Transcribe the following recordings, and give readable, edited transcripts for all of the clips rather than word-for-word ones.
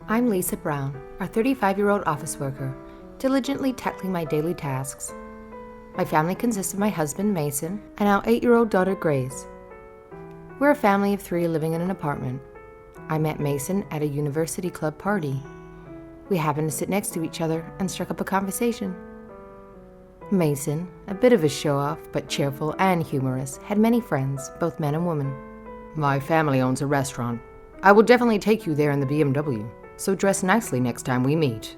I'm Lisa Brown, a 35-year-old office worker, diligently tackling my daily tasks. My family consists of my husband, Mason, and our 8-year-old daughter, Grace. We're a family of 3 living in an apartment. I met Mason at a university club party. We happened to sit next to each other and struck up a conversation. Mason, a bit of a show-off, but cheerful and humorous, had many friends, both men and women. My family owns a restaurant. I will definitely take you there in the BMW, so dress nicely next time we meet.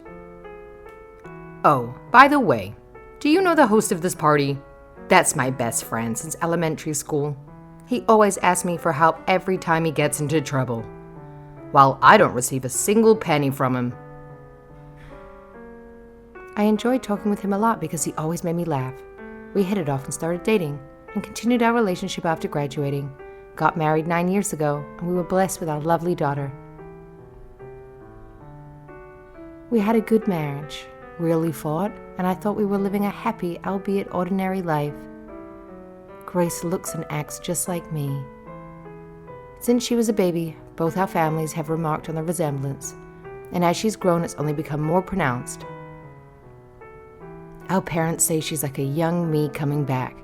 Oh, by the way, do you know the host of this party? That's my best friend since elementary school. He always asks me for help every time he gets into trouble, while I don't receive a single penny from him. I enjoyed talking with him a lot because he always made me laugh. We hit it off and started dating, and continued our relationship after graduating. Got married 9 years ago, and we were blessed with our lovely daughter. We had a good marriage, really fought, and I thought we were living a happy, albeit ordinary life. Grace looks and acts just like me. Since she was a baby, both our families have remarked on the resemblance, and as she's grown, it's only become more pronounced. Our parents say she's like a young me coming back.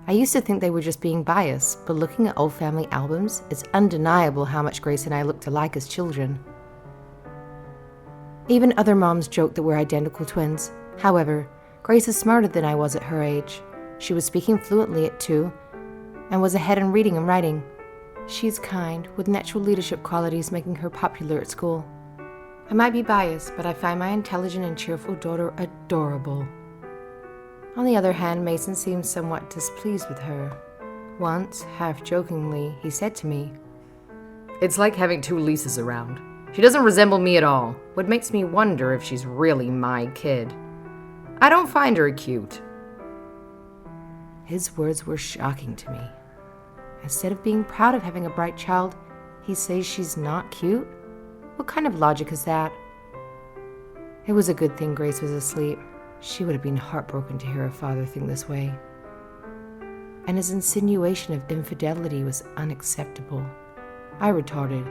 I used to think they were just being biased, but looking at old family albums, it's undeniable how much Grace and I looked alike as children. Even other moms joke that we're identical twins. However, Grace is smarter than I was at her age. She was speaking fluently at 2 and was ahead in reading and writing. She's kind, with natural leadership qualities making her popular at school. I might be biased, but I find my intelligent and cheerful daughter adorable. On the other hand, Mason seems somewhat displeased with her. Once, half-jokingly, he said to me, "It's like having 2 Lisas around. She doesn't resemble me at all, what makes me wonder if she's really my kid. I don't find her cute." His words were shocking to me. Instead of being proud of having a bright child, he says she's not cute? What kind of logic is that? It was a good thing Grace was asleep. She would have been heartbroken to hear her father think this way. And his insinuation of infidelity was unacceptable. I retorted,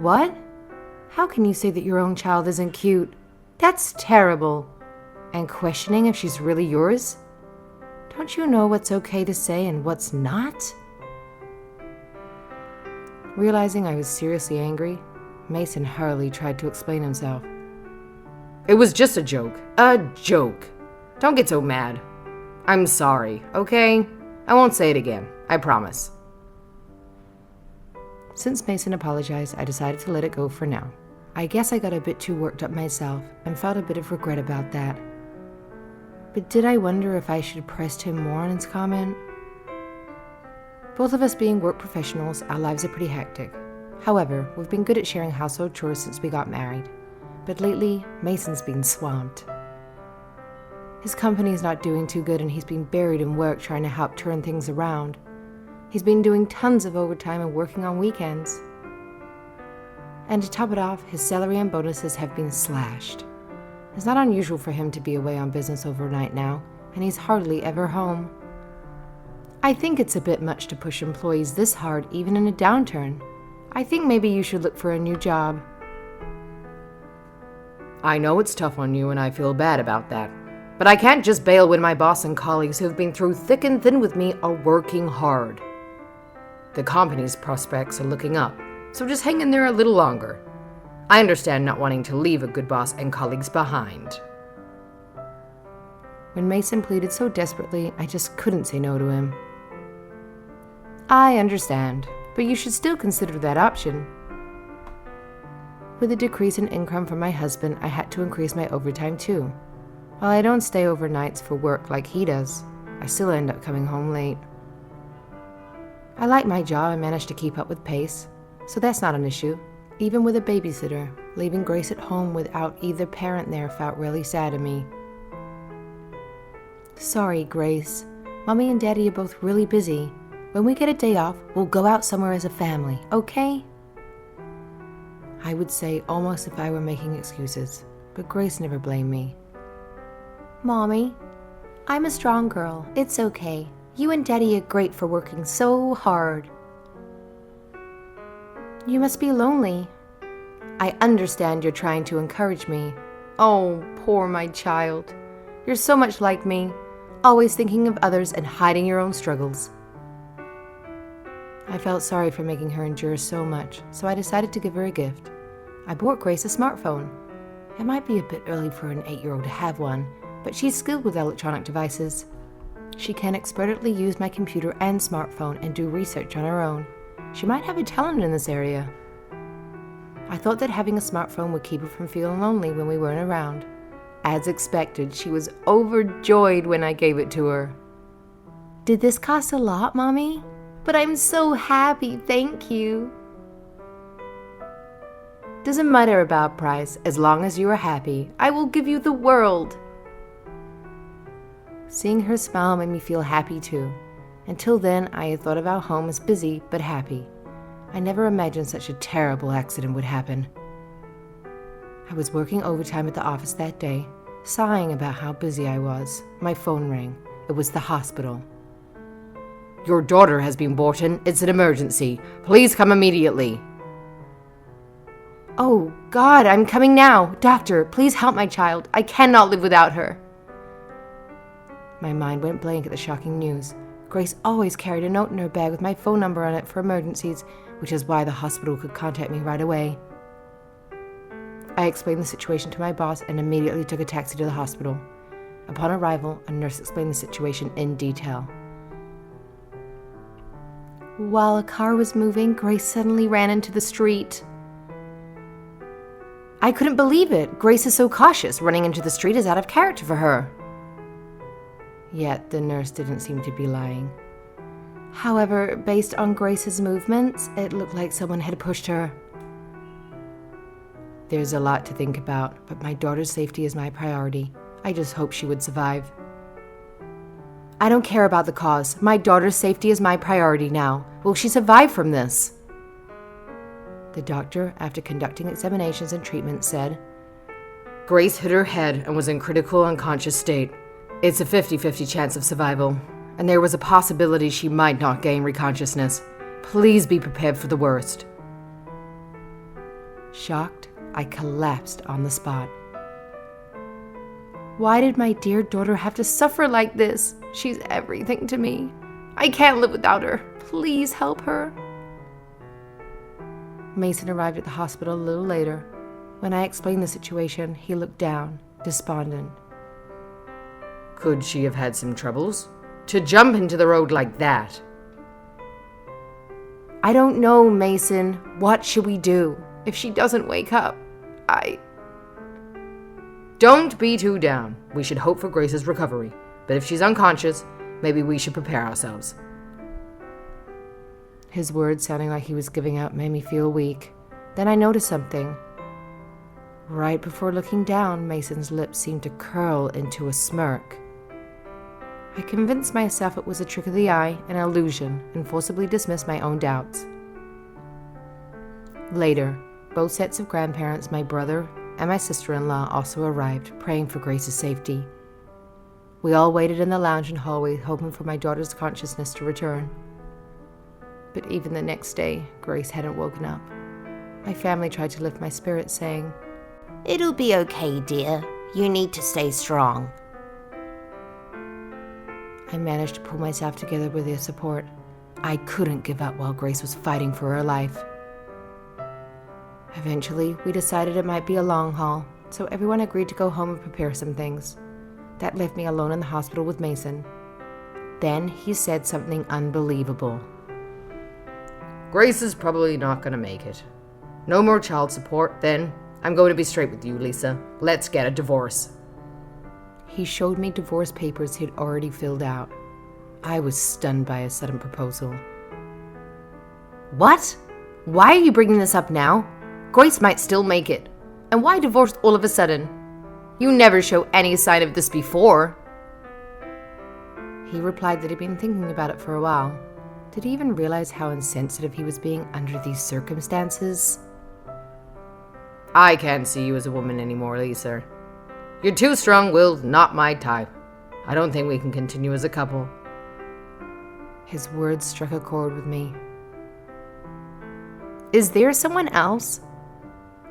"What? How can you say that your own child isn't cute? That's terrible. And questioning if she's really yours? Don't you know what's okay to say and what's not?" Realizing I was seriously angry, Mason hurriedly tried to explain himself. "It was just a joke. A joke. Don't get so mad. I'm sorry, okay? I won't say it again. I promise." Since Mason apologized, I decided to let it go for now. I guess I got a bit too worked up myself and felt a bit of regret about that. But did I wonder if I should have pressed him more on his comment? Both of us being work professionals, our lives are pretty hectic. However, we've been good at sharing household chores since we got married. But lately, Mason's been swamped. His company's not doing too good and he's been buried in work trying to help turn things around. He's been doing tons of overtime and working on weekends. And to top it off, his salary and bonuses have been slashed. It's not unusual for him to be away on business overnight now, and he's hardly ever home. I think it's a bit much to push employees this hard even in a downturn. I think maybe you should look for a new job. I know it's tough on you and I feel bad about that. But I can't just bail when my boss and colleagues who have been through thick and thin with me are working hard. The company's prospects are looking up, so just hang in there a little longer. I understand not wanting to leave a good boss and colleagues behind. When Mason pleaded so desperately, I just couldn't say no to him. I understand, but you should still consider that option. With a decrease in income from my husband, I had to increase my overtime too. While I don't stay overnights for work like he does, I still end up coming home late. I like my job and manage to keep up with pace, so that's not an issue. Even with a babysitter, leaving Grace at home without either parent there felt really sad to me. Sorry, Grace. Mommy and Daddy are both really busy. When we get a day off, we'll go out somewhere as a family, okay? I would say almost if I were making excuses, but Grace never blamed me. Mommy, I'm a strong girl. It's okay. You and Daddy are great for working so hard. You must be lonely. I understand you're trying to encourage me. Oh, poor my child. You're so much like me, always thinking of others and hiding your own struggles. I felt sorry for making her endure so much, so I decided to give her a gift. I bought Grace a smartphone. It might be a bit early for an 8-year-old to have one, but she's skilled with electronic devices. She can expertly use my computer and smartphone and do research on her own. She might have a talent in this area. I thought that having a smartphone would keep her from feeling lonely when we weren't around. As expected, she was overjoyed when I gave it to her. Did this cost a lot, Mommy? But I'm so happy, thank you. Doesn't matter about price, as long as you are happy. I will give you the world. Seeing her smile made me feel happy too. Until then, I had thought of our home as busy but happy. I never imagined such a terrible accident would happen. I was working overtime at the office that day, sighing about how busy I was. My phone rang. It was the hospital. Your daughter has been brought in. It's an emergency. Please come immediately. Oh, God, I'm coming now. Doctor, please help my child. I cannot live without her. My mind went blank at the shocking news. Grace always carried a note in her bag with my phone number on it for emergencies, which is why the hospital could contact me right away. I explained the situation to my boss and immediately took a taxi to the hospital. Upon arrival, a nurse explained the situation in detail. While a car was moving, Grace suddenly ran into the street. I couldn't believe it. Grace is so cautious. Running into the street is out of character for her. Yet the nurse didn't seem to be lying. However, based on Grace's movements, it looked like someone had pushed her. There's a lot to think about, but my daughter's safety is my priority. I just hope she would survive. I don't care about the cause. My daughter's safety is my priority now. Will she survive from this? The doctor, after conducting examinations and treatment, said, Grace hit her head and was in critical unconscious state. It's a 50-50 chance of survival, and there was a possibility she might not gain reconsciousness. Please be prepared for the worst. Shocked, I collapsed on the spot. Why did my dear daughter have to suffer like this? She's everything to me. I can't live without her. Please help her. Mason arrived at the hospital a little later. When I explained the situation, he looked down, despondent. Could she have had some troubles? To jump into the road like that? I don't know, Mason. What should we do? If she doesn't wake up, Don't be too down. We should hope for Grace's recovery. But if she's unconscious, maybe we should prepare ourselves. His words sounding like he was giving up made me feel weak. Then I noticed something. Right before looking down, Mason's lips seemed to curl into a smirk. I convinced myself it was a trick of the eye, an illusion, and forcibly dismissed my own doubts. Later, both sets of grandparents, my brother and my sister-in-law, also arrived, praying for Grace's safety. We all waited in the lounge and hallway, hoping for my daughter's consciousness to return. But even the next day, Grace hadn't woken up. My family tried to lift my spirits, saying, "It'll be okay, dear. You need to stay strong." I managed to pull myself together with their support. I couldn't give up while Grace was fighting for her life. Eventually, we decided it might be a long haul, so everyone agreed to go home and prepare some things. That left me alone in the hospital with Mason. Then he said something unbelievable. Grace is probably not going to make it. No more child support, then. I'm going to be straight with you, Lisa. Let's get a divorce. He showed me divorce papers he'd already filled out. I was stunned by his sudden proposal. What? Why are you bringing this up now? Grace might still make it. And why divorce all of a sudden? You never show any sign of this before. He replied that he'd been thinking about it for a while. Did he even realize how insensitive he was being under these circumstances? I can't see you as a woman anymore, Lisa. You're too strong-willed, not my type. I don't think we can continue as a couple. His words struck a chord with me. Is there someone else?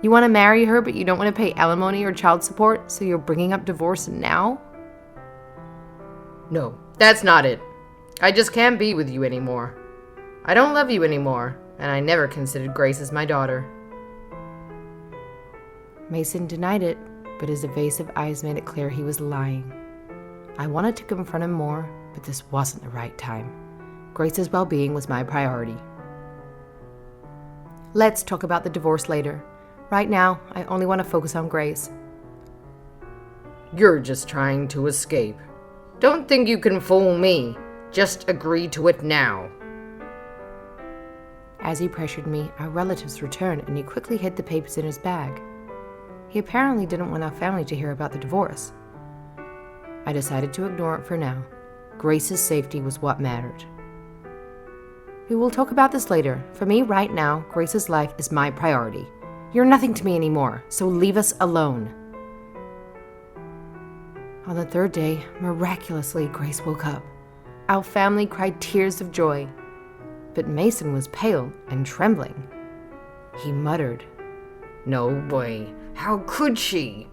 You want to marry her, but you don't want to pay alimony or child support, so you're bringing up divorce now? No, that's not it. I just can't be with you anymore. I don't love you anymore, and I never considered Grace as my daughter. Mason denied it, but his evasive eyes made it clear he was lying. I wanted to confront him more, but this wasn't the right time. Grace's well-being was my priority. Let's talk about the divorce later. Right now, I only want to focus on Grace. You're just trying to escape. Don't think you can fool me. Just agree to it now. As he pressured me, our relatives returned and he quickly hid the papers in his bag. He apparently didn't want our family to hear about the divorce. I decided to ignore it for now. Grace's safety was what mattered. We will talk about this later. For me, right now, Grace's life is my priority. You're nothing to me anymore, so leave us alone. On the third day, miraculously, Grace woke up. Our family cried tears of joy. But Mason was pale and trembling. He muttered, No way. How could she?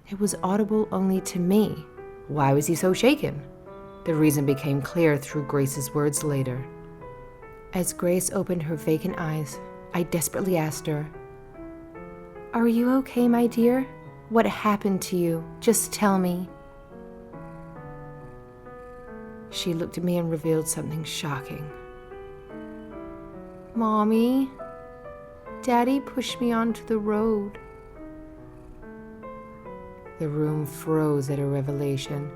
It was audible only to me. Why was he so shaken? The reason became clear through Grace's words later. As Grace opened her vacant eyes, I desperately asked her, Are you okay, my dear? What happened to you? Just tell me. She looked at me and revealed something shocking. Mommy, Daddy pushed me onto the road. The room froze at her revelation.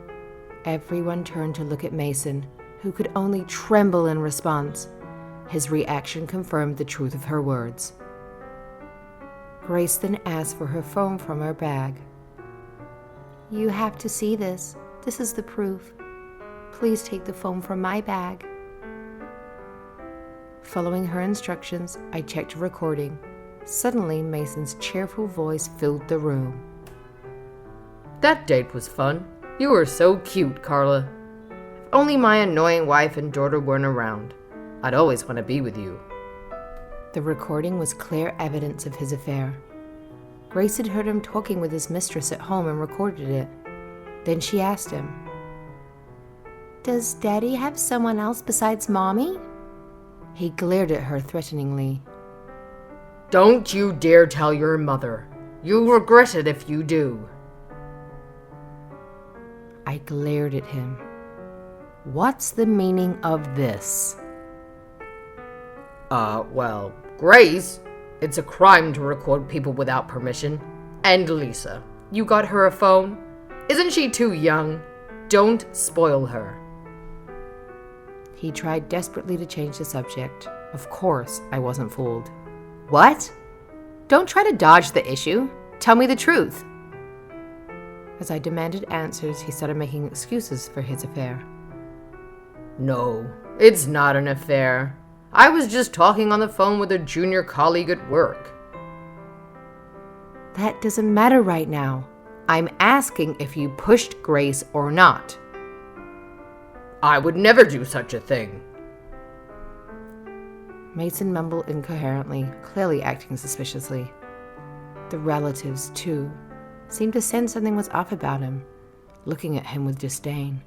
Everyone turned to look at Mason, who could only tremble in response. His reaction confirmed the truth of her words. Grace then asked for her phone from her bag. You have to see this. This is the proof. Please take the phone from my bag. Following her instructions, I checked a recording. Suddenly, Mason's cheerful voice filled the room. That date was fun. You were so cute, Carla. If only my annoying wife and daughter weren't around. I'd always want to be with you. The recording was clear evidence of his affair. Grace had heard him talking with his mistress at home and recorded it. Then she asked him, Does Daddy have someone else besides Mommy? He glared at her threateningly. Don't you dare tell your mother. You'll regret it if you do. I glared at him. What's the meaning of this? Well, Grace, it's a crime to record people without permission. And Lisa, you got her a phone? Isn't she too young? Don't spoil her. He tried desperately to change the subject. Of course, I wasn't fooled. What? Don't try to dodge the issue. Tell me the truth. As I demanded answers, he started making excuses for his affair. No, it's not an affair. I was just talking on the phone with a junior colleague at work. That doesn't matter right now. I'm asking if you pushed Grace or not. I would never do such a thing. Mason mumbled incoherently, clearly acting suspiciously. The relatives, too, seemed to sense something was off about him, looking at him with disdain.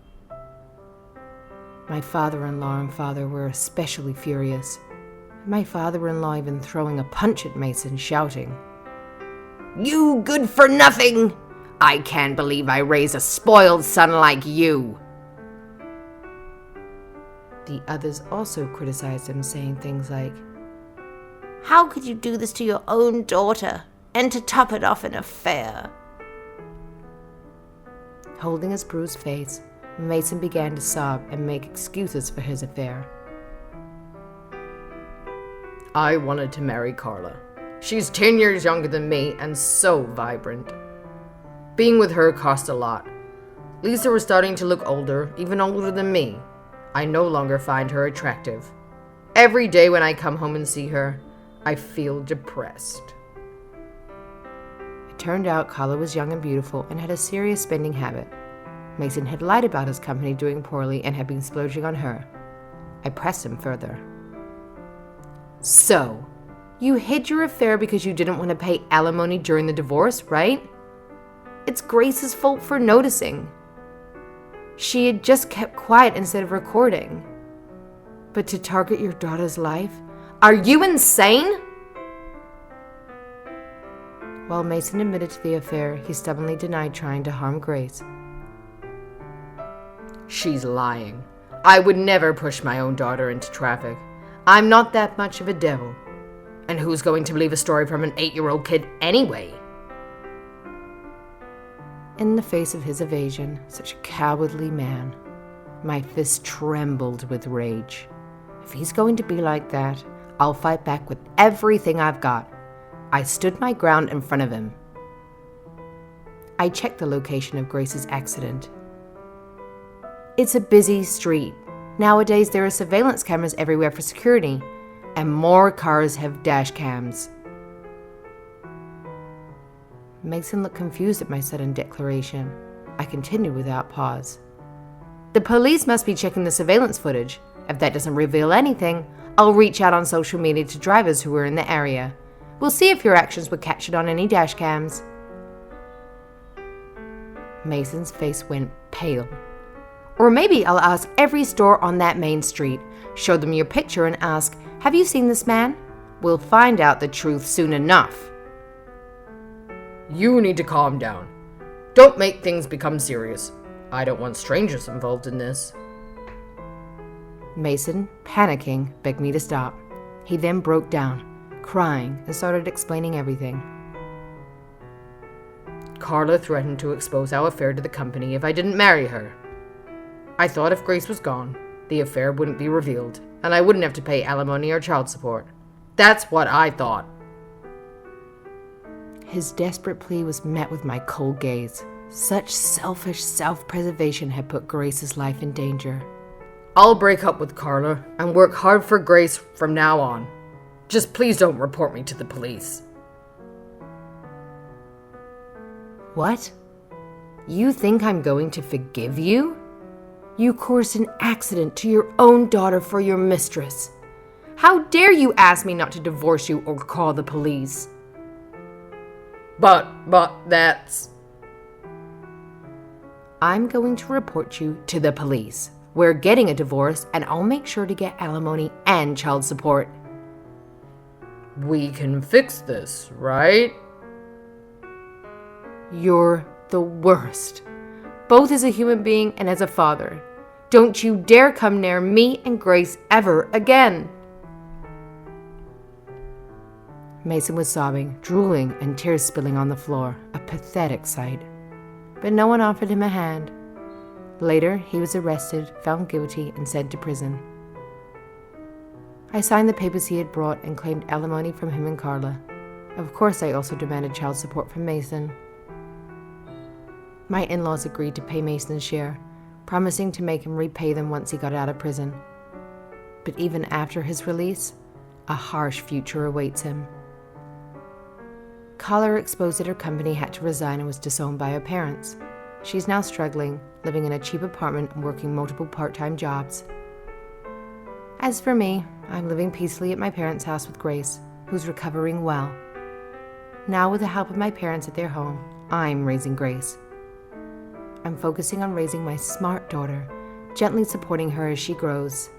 My father-in-law and father were especially furious. My father-in-law even throwing a punch at Mason, shouting, You good for nothing! I can't believe I raised a spoiled son like you. The others also criticized him, saying things like, How could you do this to your own daughter? And to top it off, an affair. Holding his bruised face, Mason began to sob and make excuses for his affair. I wanted to marry Carla. She's 10 years younger than me and so vibrant. Being with her cost a lot. Lisa was starting to look older, even older than me. I no longer find her attractive. Every day when I come home and see her, I feel depressed. It turned out Carla was young and beautiful and had a serious spending habit. Mason had lied about his company doing poorly and had been splurging on her. I pressed him further. So, You hid your affair because you didn't want to pay alimony during the divorce, right? It's Grace's fault for noticing. She had just kept quiet instead of recording. But to target your daughter's life? Are you insane? While Mason admitted to the affair, he stubbornly denied trying to harm Grace. She's lying. I would never push my own daughter into traffic. I'm not that much of a devil. And who's going to believe a story from an 8-year-old kid anyway? In the face of his evasion, such a cowardly man, my fist trembled with rage. If he's going to be like that, I'll fight back with everything I've got. I stood my ground in front of him. I checked the location of Grace's accident. It's a busy street. Nowadays, there are surveillance cameras everywhere for security, and more cars have dash cams. Mason looked confused at my sudden declaration. I continued without pause. The police must be checking the surveillance footage. If that doesn't reveal anything, I'll reach out on social media to drivers who were in the area. We'll see if your actions were captured on any dash cams. Mason's face went pale. Or maybe I'll ask every store on that main street, show them your picture and ask, have you seen this man? We'll find out the truth soon enough. You need to calm down. Don't make things become serious. I don't want strangers involved in this. Mason, panicking, begged me to stop. He then broke down, crying, and started explaining everything. Carla threatened to expose our affair to the company if I didn't marry her. I thought if Grace was gone, the affair wouldn't be revealed, and I wouldn't have to pay alimony or child support. That's what I thought. His desperate plea was met with my cold gaze. Such selfish self-preservation had put Grace's life in danger. I'll break up with Carla and work hard for Grace from now on. Just please don't report me to the police. What? You think I'm going to forgive you? You caused an accident to your own daughter for your mistress. How dare you ask me not to divorce you or call the police? But that's... I'm going to report you to the police. We're getting a divorce, and I'll make sure to get alimony and child support. We can fix this, right? You're the worst, both as a human being and as a father. Don't you dare come near me and Grace ever again. Mason was sobbing, drooling, and tears spilling on the floor, a pathetic sight. But no one offered him a hand. Later, he was arrested, found guilty, and sent to prison. I signed the papers he had brought and claimed alimony from him and Carla. Of course, I also demanded child support from Mason. My in-laws agreed to pay Mason's share, promising to make him repay them once he got out of prison. But even after his release, a harsh future awaits him. Carla exposed that her company had to resign and was disowned by her parents. She's now struggling, living in a cheap apartment and working multiple part-time jobs. As for me, I'm living peacefully at my parents' house with Grace, who's recovering well. Now, with the help of my parents at their home, I'm raising Grace. I'm focusing on raising my smart daughter, gently supporting her as she grows.